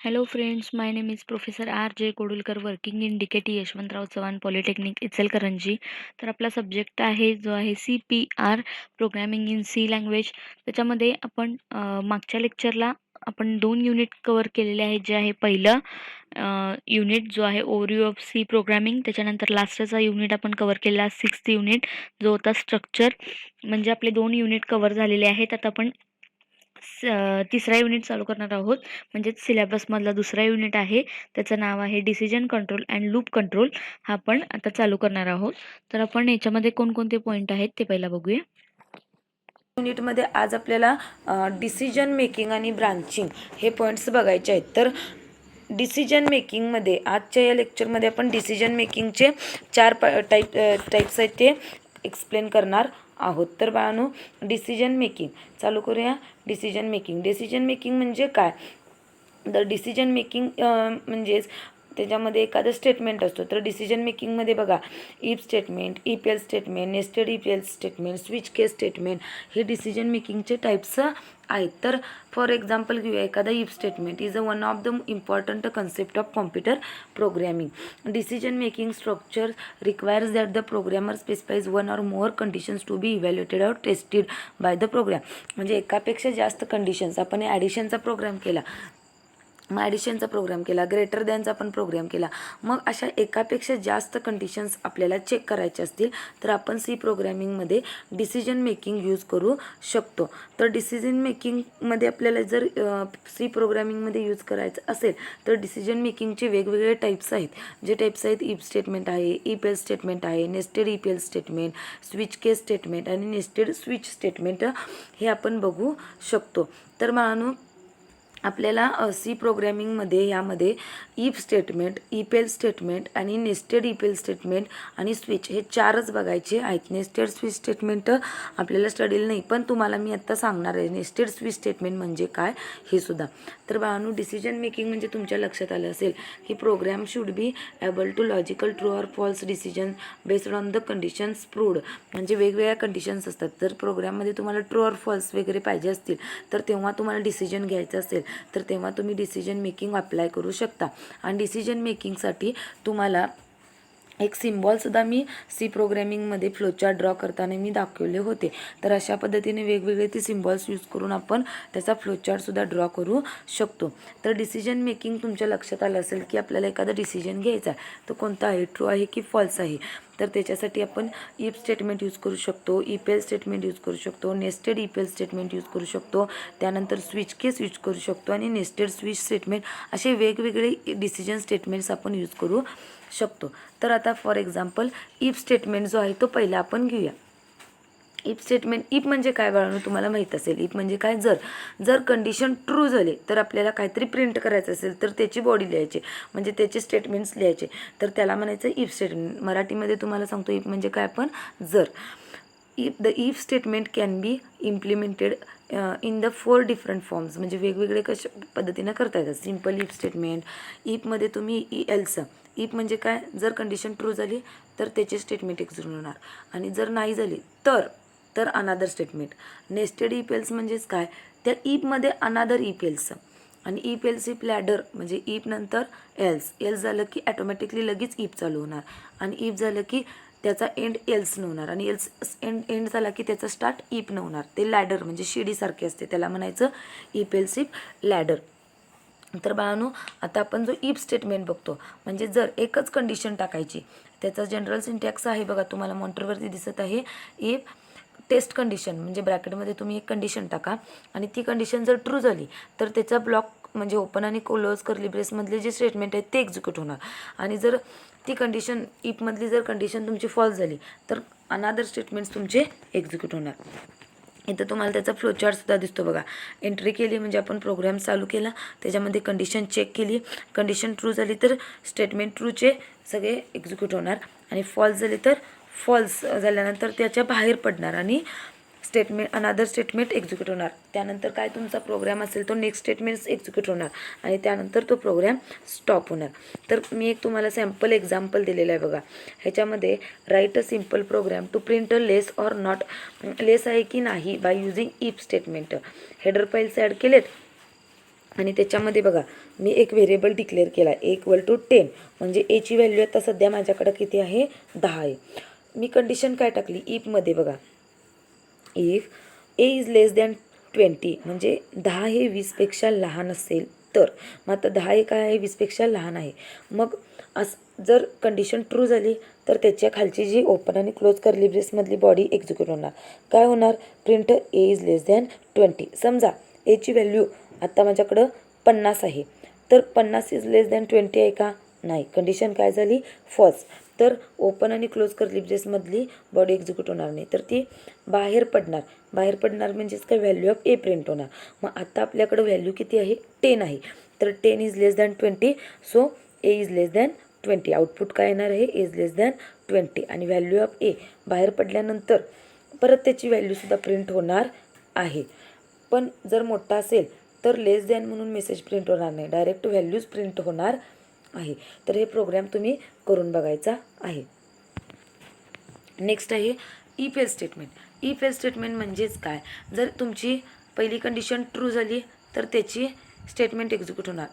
Hello friends, my name is Professor R. J. Kodulkar working in DKT Yashwantrao Chavan polytechnic Ichalkaranji. तर आपला subject आहे जो आहे CPR programming in C language. त्याच्यामध्ये आपण मागच्या लेक्चरला आपण 2 युनिट कव्हर केलेले आहेत. जे आहे पहिलं युनिट जो आहे ओव्हरव्ह्यू ऑफ सी प्रोग्रॅमिंग. त्याच्यानंतर लास्टचा युनिट आपण कव्हर केला 6th युनिट जो होता स्ट्रक्चर. म्हणजे आपले 2 युनिट कव्हर झालेले आहेत. आता आपण तिसरा युनिट चालू करणार आहोत. म्हणजेच सिलेबसमधला दुसरा युनिट आहे. त्याचं नाव आहे decision control and loop control. हा आपण आता चालू करणार आहोत. तर आपण याच्यामध्ये कोणकोणते पॉईंट आहेत ते पहिला बघूया. युनिटमध्ये आज आपल्याला डिसिजन मेकिंग आणि ब्रांचिंग हे पॉईंट्स बघायचे आहेत. तर डिसिजन मेकिंगमध्ये आजच्या या लेक्चरमध्ये आपण डिसिजन मेकिंगचे 4 टाईप्स आहेत ते एक्सप्लेन करणार आहोत. तर बाळांनो, डिसिजन मेकिंग चालू करूया. डिसिजन मेकिंग म्हणजे काय? तर डिसिजन मेकिंग म्हणजेच त्याच्यामध्ये एखादं स्टेटमेंट असतो. तर डिसिजन मेकिंगमध्ये बघा, if statement, if else statement, nested if else statement, switch case statement हे डिसिजन मेकिंगचे टाईप्स आहेत. तर फॉर एक्झाम्पल घेऊया, एखादा if statement is one of the important concept of computer programming. Decision making structure requires that the programmer specifies one or more conditions to be evaluated or tested by the program. म्हणजे एकापेक्षा जास्त conditions. आपण ॲडिशनचा programme केला, मग ॲडिशनचा programme केला, greater दॅनचा पण programme केला. मग अशा एकापेक्षा जास्त कंडिशन्स आपल्याला चेक करायचे असतील तर आपण सी प्रोग्रॅमिंगमध्ये डिसिजन मेकिंग यूज करू शकतो. तर डिसिजन मेकिंगमध्ये आपल्याला जर सी प्रोग्रॅमिंगमध्ये यूज करायचं असेल तर डिसिजन मेकिंगचे वेगवेगळे टाईप्स आहेत. जे टाईप्स आहेत, इफ स्टेटमेंट आहे, इफ एल्स स्टेटमेंट आहे, nested if else statement, switch case statement आणि नेस्टेड स्विच स्टेटमेंट हे आपण बघू शकतो. तर मानू आपल्याला सी प्रोग्रॅमिंगमध्ये यामध्ये if statement, if else statement आणि नेस्टेड इफ एल्स स्टेटमेंट आणि स्विच हे 4च बघायचे आहेत. नेस्टेड स्विच स्टेटमेंट आपल्याला स्टडीला नाही, पण तुम्हाला मी आत्ता सांगणार आहे नेस्टेड स्विच स्टेटमेंट म्हणजे काय हे सुद्धा. तर बाळांनो, डिसिजन मेकिंग म्हणजे तुमच्या लक्षात आलं असेल की program should be able to logical true or false decision based on the conditions proved. म्हणजे वेगवेगळ्या कंडिशन्स असतात. जर प्रोग्राममध्ये तुम्हाला ट्रू ऑर फॉल्स वगैरे पाहिजे असतील तर तेव्हा तुम्हाला डिसिजन घ्यायचं असेल तर तेव्हा तुम्ही डिसिजन मेकिंग अप्लाय करू शकता. आणि डिसिजन मेकिंगसाठी तुम्हाला एक सिम्बॉलसुद्धा मी सी प्रोग्रॅमिंगमध्ये फ्लोचार्ट ड्रॉ करताना मी दाखवले होते. तर अशा पद्धतीने वेगवेगळे ते सिम्बॉल्स यूज करून आपण त्याचा फ्लोचार्टसुद्धा ड्रॉ करू शकतो. तर डिसिजन मेकिंग तुमच्या लक्षात आलं असेल की आपल्याला एखादा डिसिजन घ्यायचा आहे, तो कोणता आहे, ट्रू आहे की फॉल्स आहे. तर त्याच्यासाठी आपण इफ स्टेटमेंट यूज करू शकतो, इफ एल्स स्टेटमेंट यूज करू शकतो, nested if else statement use करू शकतो, त्यानंतर स्विच केस यूज करू शकतो आणि नेस्टेड स्विच स्टेटमेंट असे वेगवेगळे डिसिजन स्टेटमेंट्स आपण यूज करू शकतो. तर आता फॉर एक्झाम्पल इफ स्टेटमेंट जो आहे तो पहिला आपण घेऊया. इफ स्टेटमेंट, इफ म्हणजे काय बाळांनो तुम्हाला माहीत असेल. इफ म्हणजे काय, जर कंडिशन ट्रू झाली तर आपल्याला काहीतरी प्रिंट करायचं असेल तर त्याची बॉडी लिहायची, म्हणजे त्याचे स्टेटमेंट्स लिहायचे, तर त्याला म्हणायचं इफ स्टेटमेंट. मराठीमध्ये तुम्हाला सांगतो इफ म्हणजे काय, पण जर. If the if statement can be implemented in the 4 different forms. म्हणजे वेगवेगळे कशा पद्धतीनं करता येतात. सिम्पल इफ स्टेटमेंट, इफमध्ये तुम्ही एल्स. इफ म्हणजे काय, जर कंडिशन ट्रू झाली तर त्याचे स्टेटमेंट एक्झिक्यूट होणार, आणि जर नाही झाली तर अनादर स्टेटमेंट. नेस्टेड इफ एल्स म्हणजेच काय, त्या इफमध्ये अनादर इफ एल्स. आणि इफ एल्स इफ लॅडर म्हणजे इफ नंतर एल्स झालं की ॲटोमॅटिकली लगेच इफ चालू होणार, आणि इफ झालं की त्याचा एंड एल्सनं होणार, आणि एल्स एंड झाला की त्याचा स्टार्ट इफनं होणार. ते लॅडर म्हणजे शिडीसारखे असते, त्याला म्हणायचं इफ एल्स इफ लॅडर. तर बाळांनो, आता आपण जो इफ स्टेटमेंट बघतो, म्हणजे जर एकच कंडिशन टाकायची. त्याचा जनरल सिंटॅक्स आहे बघा, तुम्हाला मॉनिटरवरती दिसत आहे. इफ टेस्ट कंडिशन म्हणजे ब्रॅकेटमध्ये तुम्ही एक कंडिशन टाका, आणि ती कंडिशन जर ट्रू झाली तर त्याचा ब्लॉक म्हणजे ओपन आणि क्लोज कर्ली ब्रेसमधले जे स्टेटमेंट आहेत ते एक्झिक्यूट होणार. आणि जर ती कंडिशन इफमधली जर कंडिशन तुमची फॉल्स झाली तर अनादर स्टेटमेंट्स तुमचे एक्झिक्यूट होणार. इथं तुम्हाला त्याचा फ्लोचार्टसुद्धा दिसतो बघा. एंट्री केली म्हणजे आपण प्रोग्राम चालू केला, त्याच्यामध्ये कंडिशन चेक केली, कंडिशन ट्रू झाली तर स्टेटमेंट ट्रूचे सगळे एक्झिक्यूट होणार, आणि फॉल्स झाली तर फॉल्स झाल्यानंतर त्याच्या बाहेर पडणार, आणि स्टेटमेंट अनादर स्टेटमेंट एक्झिक्यूट होणार. त्यानंतर काय तुमचा प्रोग्राम असेल तो नेक्स्ट स्टेटमेंट्स एक्झिक्यूट होणार, आणि त्यानंतर तो प्रोग्राम स्टॉप होणार. तर मी एक तुम्हाला सॅम्पल एक्झाम्पल दिलेलं आहे बघा. ह्याच्यामध्ये write a simple program to print a less or not, less आहे की नाही by using if statement. Header files add केलेत, आणि त्याच्यामध्ये बघा मी एक व्हेरिएबल डिक्लेअर केला इक्वल टू 10, म्हणजे एची व्हॅल्यू आता सध्या माझ्याकडं किती आहे 10 आहे. मी कंडिशन काय टाकली इफमध्ये बघा, if A is less than 20, म्हणजे 10 हे 20पेक्षा लहान असेल तर, मग आता 10 हे काय आहे 20पेक्षा लहान आहे. मग जर कंडिशन ट्रू झाली तर त्याच्या खालची जी ओपन आणि क्लोज कर्ली ब्रेसमधली बॉडी एक्झिक्यूट होणार. काय होणार, print A is less than 20. समजा एची व्हॅल्यू आता माझ्याकडं 50 आहे, तर 50 इज लेस दॅन 20 आहे का, नाही. कंडिशन काय झाली फॉल्स, तर ओपन आणि क्लोज कर्ली ब्रेसमधली बॉडी एक्झिक्यूट होणार नाही, तर ती बाहेर पडणार. बाहेर पडणार म्हणजेच काय, व्हॅल्यू ऑफ ए प्रिंट होणार. मग आता आपल्याकडं व्हॅल्यू किती आहे 10 आहे, तर 10 is less than 20, so A is less than 20. Output काय येणार आहे इज लेस दॅन 20. आणि व्हॅल्यू ऑफ ए बाहेर पडल्यानंतर परत त्याची व्हॅल्यूसुद्धा प्रिंट होणार आहे. पण जर मोठा असेल तर लेस दॅन म्हणून मेसेज प्रिंट होणार नाही, डायरेक्ट व्हॅल्यूज प्रिंट होणार आहे. तर हे प्रोग्राम तुम्ही करून बघायचा आहे. नेक्स्ट आहे if else statement. If else statement म्हणजेच काय, जर तुमची पहिली कंडिशन ट्रू झाली तर त्याची स्टेटमेंट एक्झिक्यूट होणार.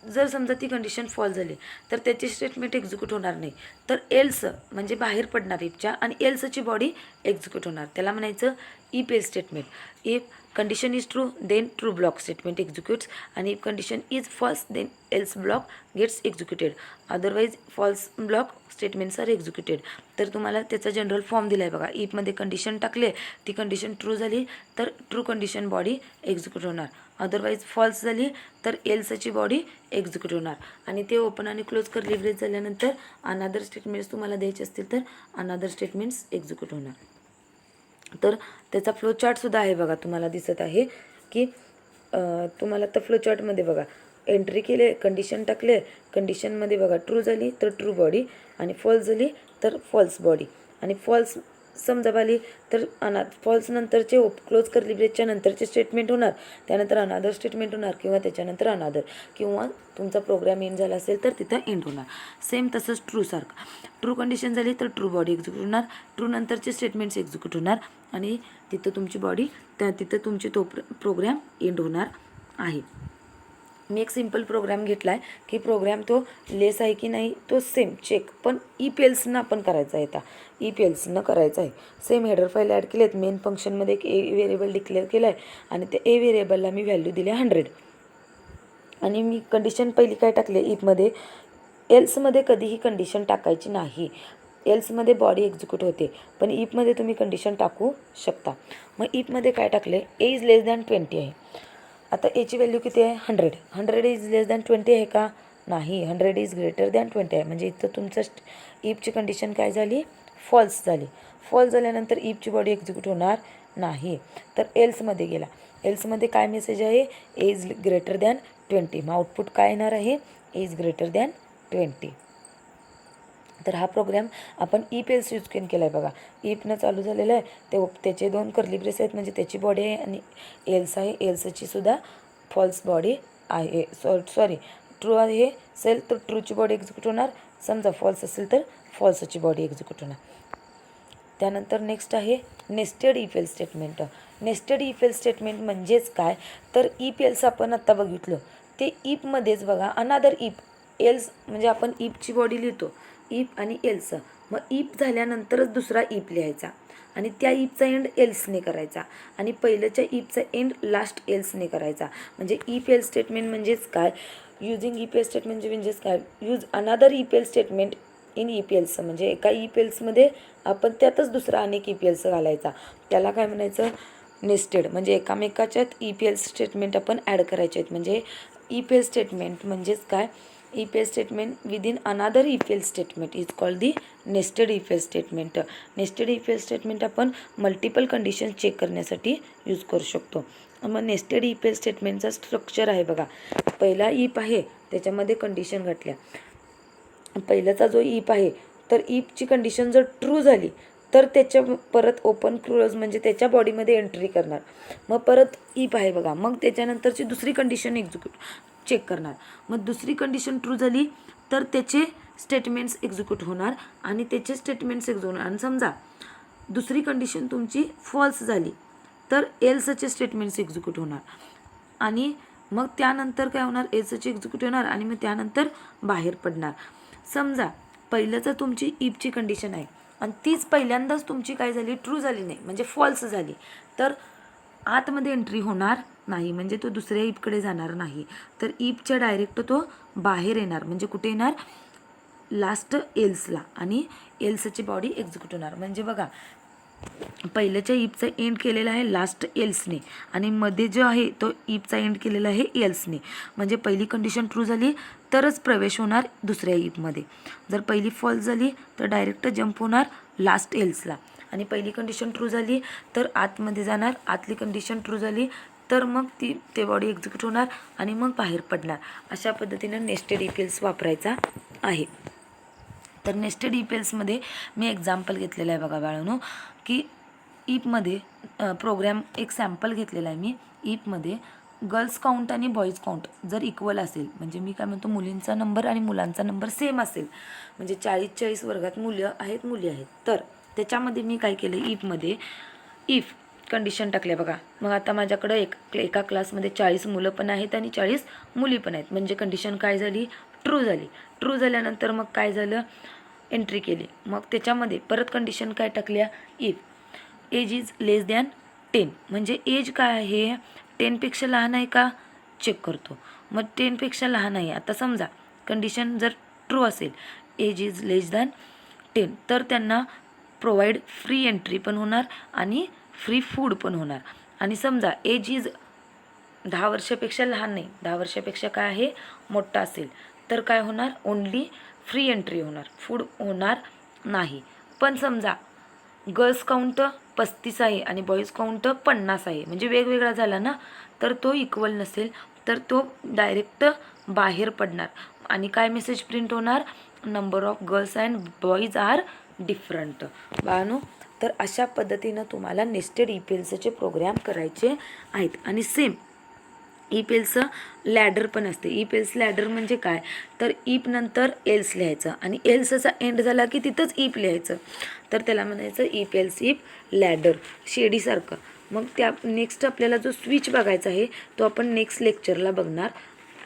जर समजा ती कंडिशन फॉल्स झाली तर त्याची स्टेटमेंट एक्झिक्यूट होणार नाही, तर एल्स म्हणजे बाहेर पडणार इफच्या, आणि एल्सची बॉडी एक्झिक्यूट होणार. त्याला म्हणायचं if else statement. If condition is true then true block statement executes, आणि if condition is false then else block gets executed, otherwise false block statements are executed. तर तुम्हाला त्याचा जनरल फॉर्म दिला आहे बघा. इफमध्ये कंडिशन टाकले, ती कंडिशन ट्रू झाली तर ट्रू कंडिशन बॉडी एक्झिक्यूट होणार, अदरवाईज फॉल्स झाली तर एल्सची बॉडी एक्झिक्यूट होणार. आणि ते ओपन आणि क्लोज कर्ली ब्रेस झाल्यानंतर अनादर स्टेटमेंट्स तुम्हाला द्यायचे असतील तर अनादर स्टेटमेंट्स एक्झिक्यूट होणार. तर त्याचा फ्लो चार्टसुद्धा आहे बघा, तुम्हाला दिसत आहे की तुम्हाला तर फ्लो चार्टमध्ये बघा एंट्री केले, कंडिशन टाकले, कंडिशनमध्ये बघा ट्रू झाली तर ट्रू बॉडी, आणि फॉल्स झाली तर फॉल्स बॉडी, आणि फॉल्स समजा आली तर फॉल्स नंतरचे क्लोज कर्ली ब्रेसच्या नंतरचे स्टेटमेंट होणार, त्यानंतर अनादर स्टेटमेंट होणार, किंवा त्याच्यानंतर अनादर, किंवा तुमचा प्रोग्राम एंड झाला असेल तर तिथं एंड होणार. सेम तसंच ट्रूसारखं, ट्रू कंडिशन झाली तर ट्रू बॉडी एक्झिक्यूट होणार, ट्रू नंतरचे स्टेटमेंट्स एक्झिक्यूट होणार, आणि तिथं तुमची बॉडी तिथं तुमची तो प्रोग्राम एंड होणार आहे. मी एक सिम्पल प्रोग्राम घेतला आहे की प्रोग्राम तो लेस आहे की नाही तो सेम चेक, पण इफ एल्सनं आपण करायचा आहे. आता इफ एल्सनं करायचं आहे. सेम हेडर फाईल ॲड केले आहेत. मेन फंक्शनमध्ये एक ए व्हेरिएबल डिक्लेअर केला आहे, आणि त्या ए व्हेरिएबलला मी व्हॅल्यू दिली 100. आणि मी कंडिशन पहिली काय टाकले इफमध्ये, एल्समध्ये कधीही कंडिशन टाकायची नाही. एल्समध्ये बॉडी एक्झिक्यूट होते, पण इफमध्ये तुम्ही कंडिशन टाकू शकता. मग इफमध्ये काय टाकले, ए इज लेस दॅन 20 आहे. आता एची व्हॅल्यू किती आहे 100. 100 इज लेस दॅन 20 आहे का, नाही. 100 इज ग्रेटर दॅन 20 आहे, म्हणजे इथं तुमचं इफची कंडिशन काय झाली फॉल्स झाली. फॉल्स झाल्यानंतर इफची बॉडी एक्झिक्यूट होणार नाही, तर एल्समध्ये गेला. एल्समध्ये काय मेसेज आहे, ए इज ग्रेटर दॅन 20. मग आउटपुट काय येणार आहे, ए इज ग्रेटर दॅन 20. तर हा प्रोग्राम आपण इफ एल्स यूज केला आहे बघा. इफनं चालू झालेलं आहे, त्याचे 2 कर्ली ब्रेस आहेत, म्हणजे त्याची बॉडी आहे, आणि एल्स आहे, एल्सची सुद्धा फॉल्स बॉडी आहे. सॉरी ट्रू आहे असेल तर ट्रूची बॉडी एक्झिक्यूट होणार, समजा फॉल्स असेल तर फॉल्सची बॉडी एक्झिक्यूट होणार. त्यानंतर नेक्स्ट आहे nested if else statement. Nested if else statement म्हणजेच काय, तर इफ एल्स आपण आत्ता बघितलं ते इफमध्येच बघा अनादर इफ एल्स, म्हणजे आपण इफची बॉडी लिहितो इफ आणि एल्स, मग इफ झाल्यानंतरच दुसरा इफ लिहायचा, आणि त्या इफचा एंड एल्सने करायचा, आणि पहिल्याच्या इफचा एंड लास्ट एल्सने करायचा. म्हणजे इफ एल्स स्टेटमेंट म्हणजेच काय, युजिंग इफ एल्स स्टेटमेंट म्हणजेच काय, यूज अनादर if else statement in if else, म्हणजे एका इफ एल्समध्ये आपण त्यातच दुसरा अनेक इफ एल्स घालायचा, त्याला काय म्हणायचं नेस्टेड. म्हणजे एकामेकाच्यात इफ एल्स स्टेटमेंट आपण ॲड करायचे आहेत. म्हणजे इफ एल्स स्टेटमेंट म्हणजेच काय, इफ एल्स स्टेटमेंट विदिन अनादर if else statement is called the nested if else statement. Nested if else statement आपण मल्टिपल कंडिशन चेक करण्यासाठी यूज करू शकतो. मग नेस्टेड इफ एल्स स्टेटमेंटचा स्ट्रक्चर आहे बघा. पहिला इफ आहे त्याच्यामध्ये कंडिशन घातल्या, पहिल्याचा जो इफ आहे तर इफची कंडिशन जर ट्रू झाली तर त्याच्या परत ओपन क्लोज म्हणजे त्याच्या बॉडीमध्ये एंट्री करणार. मग परत इफ आहे बघा, मग त्याच्यानंतरची दुसरी कंडिशन एक्झिक्यूट चेक करणार. मग दुसरी कंडिशन ट्रू झाली तर त्याचे स्टेटमेंट्स एक्झिक्यूट होणार, आणि त्याचे स्टेटमेंट्स एक्झिक्यूट होणार. आणि समजा दुसरी कंडिशन तुमची फॉल्स झाली तर एल्सचे स्टेटमेंट्स एक्झिक्यूट होणार, आणि मग त्यानंतर काय होणार, एल्सची एक्झिक्यूट होणार आणि मग त्यानंतर बाहेर पडणार. समजा पहिलंच तुमची इफची कंडिशन आहे आणि तीच पहिल्यांदाच तुमची काय झाली, ट्रू झाली नाही, म्हणजे फॉल्स झाली, तर आतमध्ये एंट्री होणार नाही, म्हणजे तो दुसऱ्या इफकडे जाणार नाही. तर इफच्या डायरेक्ट तो बाहेर येणार, म्हणजे कुठे येणार, लास्ट एल्सला, आणि एल्सची बॉडी एक्झिक्यूट होणार. म्हणजे बघा, पहिल्याच्या इफचा एंड केलेला आहे लास्ट एल्सने आणि मध्ये जो आहे तो इफचा एंड केलेला आहे एल्सने. म्हणजे पहिली कंडिशन ट्रू झाली तरच प्रवेश होणार दुसऱ्या इफमध्ये. जर पहिली फॉल्स झाली तर डायरेक्ट जंप होणार लास्ट एल्सला, आणि पहिली कंडिशन ट्रू झाली तर आतमध्ये जाणार, आतली कंडिशन ट्रू झाली तर मग ते बॉडी एक्झिक्यूट होणार आणि मग बाहेर पडणार. अशा पद्धतीनं नेस्टेड इफ एल्स वापरायचा आहे. तर नेस्टेड इफ एल्समध्ये मी एक्झाम्पल घेतलेलं आहे बघा बाळांनो, की इफमध्ये प्रोग्रॅम एक सॅम्पल घेतलेला आहे मी. इफमध्ये गर्ल्स काउंट आणि बॉईज काउंट जर इक्वल असेल, म्हणजे मी काय म्हणतो मुलींचा नंबर आणि मुलांचा नंबर सेम असेल, म्हणजे 40-40 वर्गात मुलं आहेत मुली आहेत, तर त्याच्यामध्ये मी काय केलं, इफमध्ये इफ कंडिशन टाकले बघा. मग आता माझ्याकडं एका क्लासमध्ये 40 मुलं पण आहेत आणि 40 मुली पण आहेत, म्हणजे कंडिशन काय झाली, ट्रू झाली. ट्रू झाल्यानंतर मग काय झालं, एंट्री केली. मग त्याच्यामध्ये परत कंडिशन काय टाकल्या, if age is less than 10, म्हणजे एज काय आहे, 10पेक्षा लहान आहे का चेक करतो. मग 10पेक्षा लहान आहे. आता समजा कंडिशन जर ट्रू असेल, एज इज लेस दॅन 10, तर त्यांना प्रोव्हाइड फ्री एंट्री पण होणार आणि फ्री फूड पण होणार. आणि समजा एज इज 10 वर्षापेक्षा लहान नाही, 10 वर्षापेक्षा काय आहे, मोठा असेल, तर काय होणार, ओन्ली फ्री एंट्री होणार, फूड होणार नाही. पण समजा गर्ल्स काउंट 35 आहे आणि बॉईज काउंट 50 आहे, म्हणजे वेगवेगळा झाला ना, तर तो इक्वल नसेल तर तो डायरेक्ट बाहेर पडणार आणि काय मेसेज प्रिंट होणार, number of girls and boys are different. बाळांनो, तर अशा पद्धतीनं तुम्हाला नेस्टेड इफ एल्सचे प्रोग्राम करायचे आहेत. आणि सेम इफ एल्सचं लॅडर पण असते. इफ एल्स लॅडर म्हणजे काय, तर इफ नंतर एल्स लिहायचं आणि एल्सचा एंड झाला की तिथंच इफ लिहायचं, तर त्याला म्हणायचं इफ एल्स इफ लॅडर, शेडीसारखं. मग त्या नेक्स्ट आपल्याला जो स्विच बघायचा आहे तो आपण नेक्स्ट लेक्चरला बघणार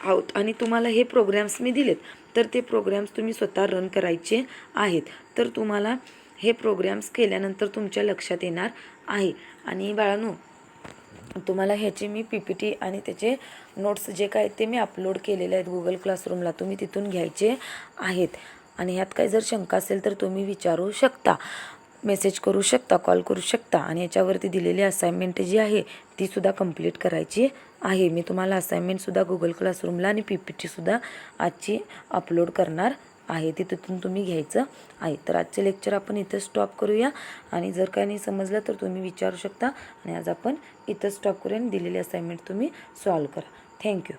आहोत. आणि तुम्हाला हे प्रोग्राम्स मी दिलेत, तर ते प्रोग्राम्स तुम्ही स्वतः रन करायचे आहेत. तर तुम्हाला हे प्रोग्राम्स केल्यानंतर तुमच्या लक्षात येणार आहे. आणि बाळांनो, तुम्हाला ह्याचे मी PPT आणि त्याचे नोट्स जे काय ते मी अपलोड केलेले आहेत गुगल क्लासरूमला, तुम्ही तिथून घ्यायचे आहेत. आणि ह्यात काही जर शंका असेल तर तुम्ही विचारू शकता, मेसेज करू शकता, कॉल करू शकता. आणि याच्यावरती दिलेली असाइनमेंट जी आहे तीसुद्धा कंप्लीट करायची आहे. मी तुम्हाला असाइनमेंटसुद्धा गुगल क्लासरूमला आणि PPTसुद्धा आजची अपलोड करणार आहे, ती तिथून तुम्ही घ्यायचं आहे. तर आजचे लेक्चर आपण इथं स्टॉप करूया. आणि जर काही नाही समजलं तर तुम्ही विचारू शकता. आणि आज आपण इथं स्टॉप करूया आणि दिलेली असाइनमेंट तुम्ही सॉल्व करा. थँक्यू.